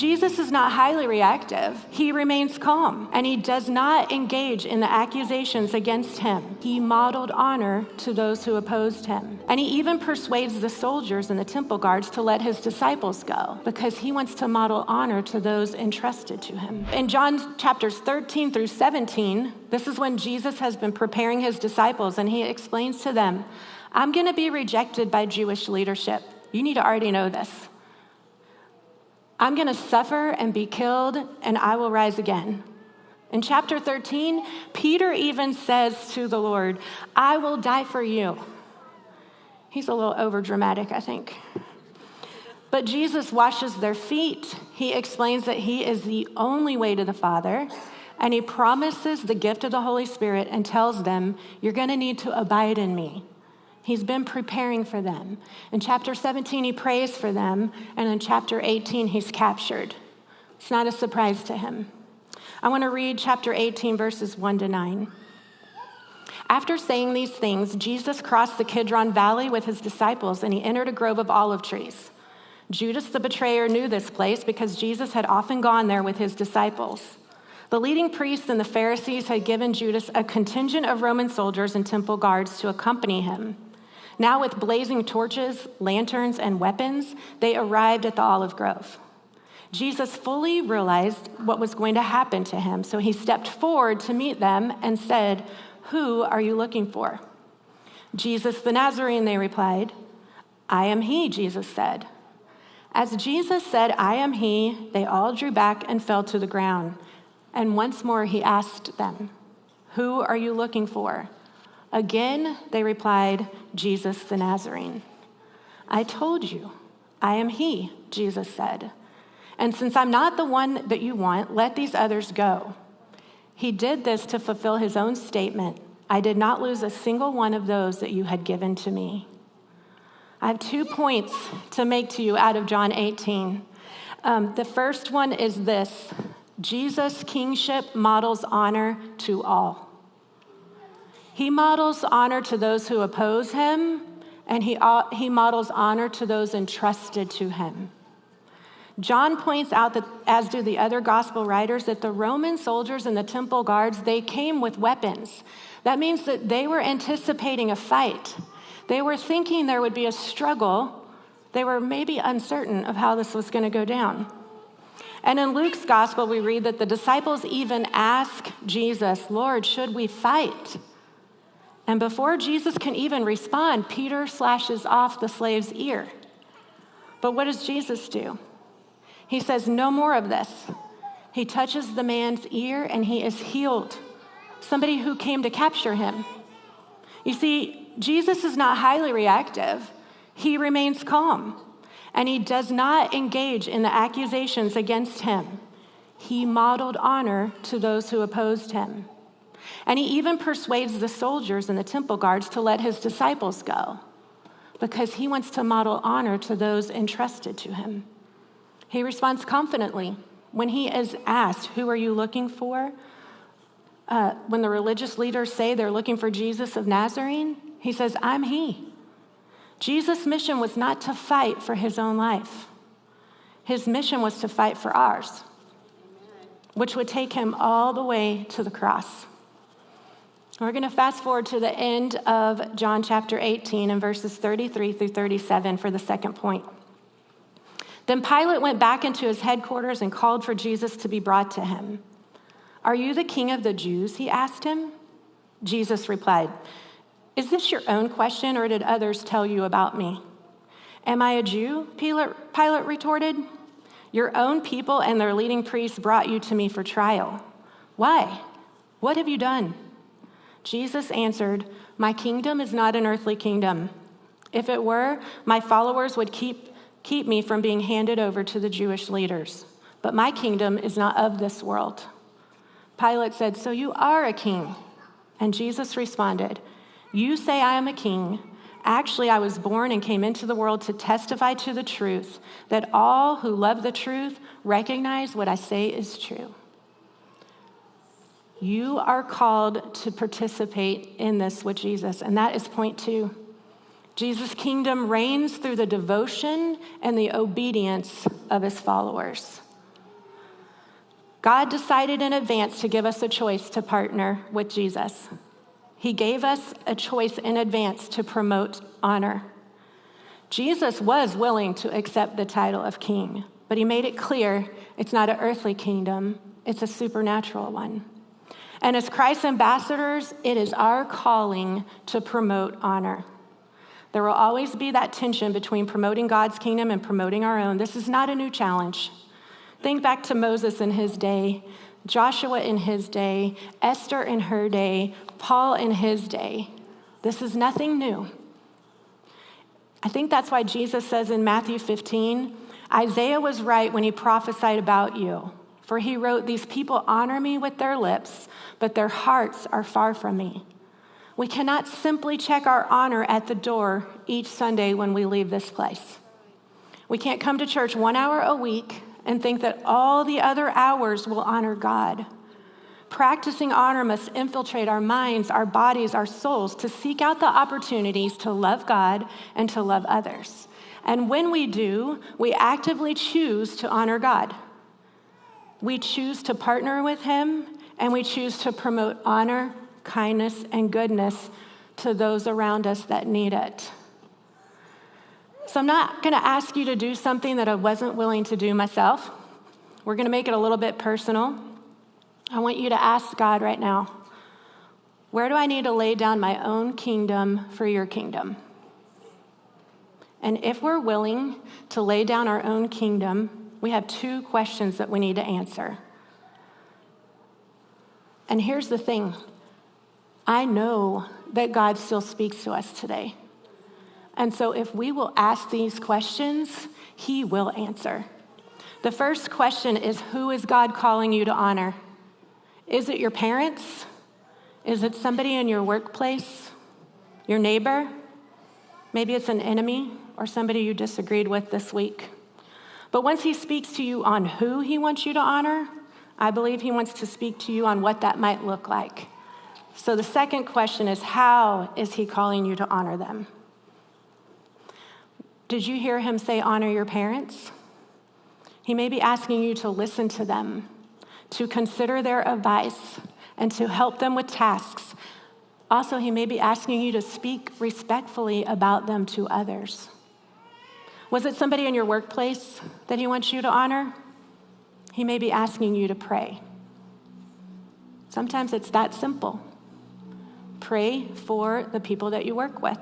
Jesus is not highly reactive. He remains calm, and he does not engage in the accusations against him. He modeled honor to those who opposed him. And he even persuades the soldiers and the temple guards to let his disciples go because he wants to model honor to those entrusted to him. In John chapters 13 through 17, this is when Jesus has been preparing his disciples, and he explains to them, I'm going to be rejected by Jewish leadership. You need to already know this. I'm going to suffer and be killed, and I will rise again. In chapter 13, Peter even says to the Lord, I will die for you. He's a little overdramatic, I think. But Jesus washes their feet. He explains that he is the only way to the Father, and he promises the gift of the Holy Spirit and tells them, you're going to need to abide in me. He's been preparing for them. In chapter 17, he prays for them, and in chapter 18, he's captured. It's not a surprise to him. I want to read chapter 18, verses 1 to 9. After saying these things, Jesus crossed the Kidron Valley with his disciples, and he entered a grove of olive trees. Judas the betrayer knew this place because Jesus had often gone there with his disciples. The leading priests and the Pharisees had given Judas a contingent of Roman soldiers and temple guards to accompany him. Now with blazing torches, lanterns, and weapons, they arrived at the olive grove. Jesus fully realized what was going to happen to him, so he stepped forward to meet them and said, who are you looking for? Jesus the Nazarene, they replied. I am he, Jesus said. As Jesus said, I am he, they all drew back and fell to the ground. And once more he asked them, who are you looking for? Again, they replied, Jesus the Nazarene. I told you, I am he, Jesus said. And since I'm not the one that you want, let these others go. He did this to fulfill his own statement. I did not lose a single one of those that you had given to me. I have 2 points to make to you out of John 18. The first one is this. Jesus' kingship models honor to all. He models honor to those who oppose him, and he models honor to those entrusted to him. John points out that, as do the other gospel writers, that the Roman soldiers and the temple guards, they came with weapons. That means that they were anticipating a fight. They were thinking there would be a struggle. They were maybe uncertain of how this was going to go down. And in Luke's gospel, we read that the disciples even ask Jesus, Lord, should we fight? And before Jesus can even respond, Peter slashes off the slave's ear. But what does Jesus do? He says, no more of this. He touches the man's ear and he is healed. Somebody who came to capture him. You see, Jesus is not highly reactive. He remains calm. And he does not engage in the accusations against him. He modeled honor to those who opposed him. And he even persuades the soldiers and the temple guards to let his disciples go because he wants to model honor to those entrusted to him. He responds confidently when he is asked, who are you looking for? When the religious leaders say they're looking for Jesus of Nazarene, he says, I'm he. Jesus' mission was not to fight for his own life. His mission was to fight for ours, which would take him all the way to the cross. We're going to fast forward to the end of John chapter 18 and verses 33 through 37 for the second point. Then Pilate went back into his headquarters and called for Jesus to be brought to him. Are you the king of the Jews? He asked him. Jesus replied, is this your own question, or did others tell you about me? Am I a Jew? Pilate retorted. Your own people and their leading priests brought you to me for trial. Why? What have you done? Jesus answered, my kingdom is not an earthly kingdom. If it were, my followers would keep me from being handed over to the Jewish leaders. But my kingdom is not of this world. Pilate said, so you are a king? And Jesus responded, you say I am a king. Actually, I was born and came into the world to testify to the truth, that all who love the truth recognize what I say is true. You are called to participate in this with Jesus, and that is point 2. Jesus' kingdom reigns through the devotion and the obedience of his followers. God decided in advance to give us a choice to partner with Jesus. He gave us a choice in advance to promote honor. Jesus was willing to accept the title of king, but he made it clear it's not an earthly kingdom, it's a supernatural one. And as Christ's ambassadors, it is our calling to promote honor. There will always be that tension between promoting God's kingdom and promoting our own. This is not a new challenge. Think back to Moses in his day, Joshua in his day, Esther in her day, Paul in his day. This is nothing new. I think that's why Jesus says in Matthew 15, Isaiah was right when he prophesied about you. For he wrote, "These people honor me with their lips, but their hearts are far from me." We cannot simply check our honor at the door each Sunday when we leave this place. We can't come to church 1 hour a week and think that all the other hours will honor God. Practicing honor must infiltrate our minds, our bodies, our souls to seek out the opportunities to love God and to love others. And when we do, we actively choose to honor God. We choose to partner with him, and we choose to promote honor, kindness, and goodness to those around us that need it. So I'm not going to ask you to do something that I wasn't willing to do myself. We're going to make it a little bit personal. I want you to ask God right now, where do I need to lay down my own kingdom for your kingdom? And if we're willing to lay down our own kingdom, we have 2 questions that we need to answer. And here's the thing. I know that God still speaks to us today. And so if we will ask these questions, he will answer. The first question is, who is God calling you to honor? Is it your parents? Is it somebody in your workplace? Your neighbor? Maybe it's an enemy or somebody you disagreed with this week. But once he speaks to you on who he wants you to honor, I believe he wants to speak to you on what that might look like. So the second question is, how is he calling you to honor them? Did you hear him say, honor your parents? He may be asking you to listen to them, to consider their advice, and to help them with tasks. Also, he may be asking you to speak respectfully about them to others. Was it somebody in your workplace that he wants you to honor? He may be asking you to pray. Sometimes it's that simple. Pray for the people that you work with.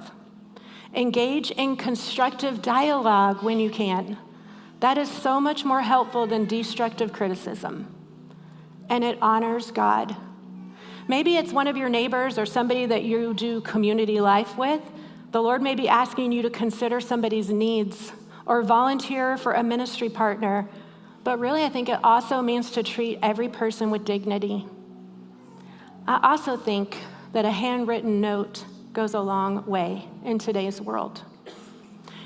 Engage in constructive dialogue when you can. That is so much more helpful than destructive criticism. And it honors God. Maybe it's one of your neighbors or somebody that you do community life with. The Lord may be asking you to consider somebody's needs or volunteer for a ministry partner. But really, I think it also means to treat every person with dignity. I also think that a handwritten note goes a long way in today's world.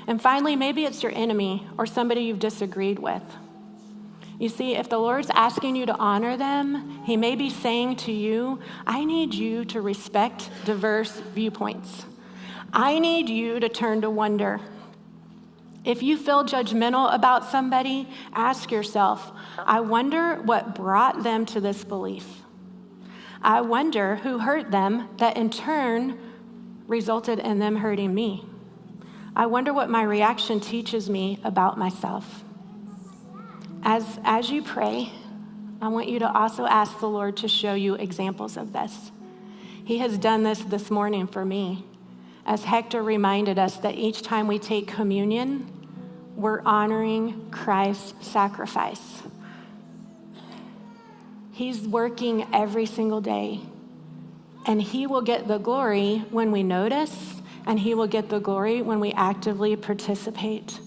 And finally, maybe it's your enemy or somebody you've disagreed with. You see, if the Lord's asking you to honor them, he may be saying to you, I need you to respect diverse viewpoints. I need you to turn to wonder. If you feel judgmental about somebody, ask yourself, I wonder what brought them to this belief. I wonder who hurt them that in turn resulted in them hurting me. I wonder what my reaction teaches me about myself. As you pray, I want you to also ask the Lord to show you examples of this. He has done this morning for me. As Hector reminded us that each time we take communion, we're honoring Christ's sacrifice. He's working every single day, and he will get the glory when we notice, and he will get the glory when we actively participate.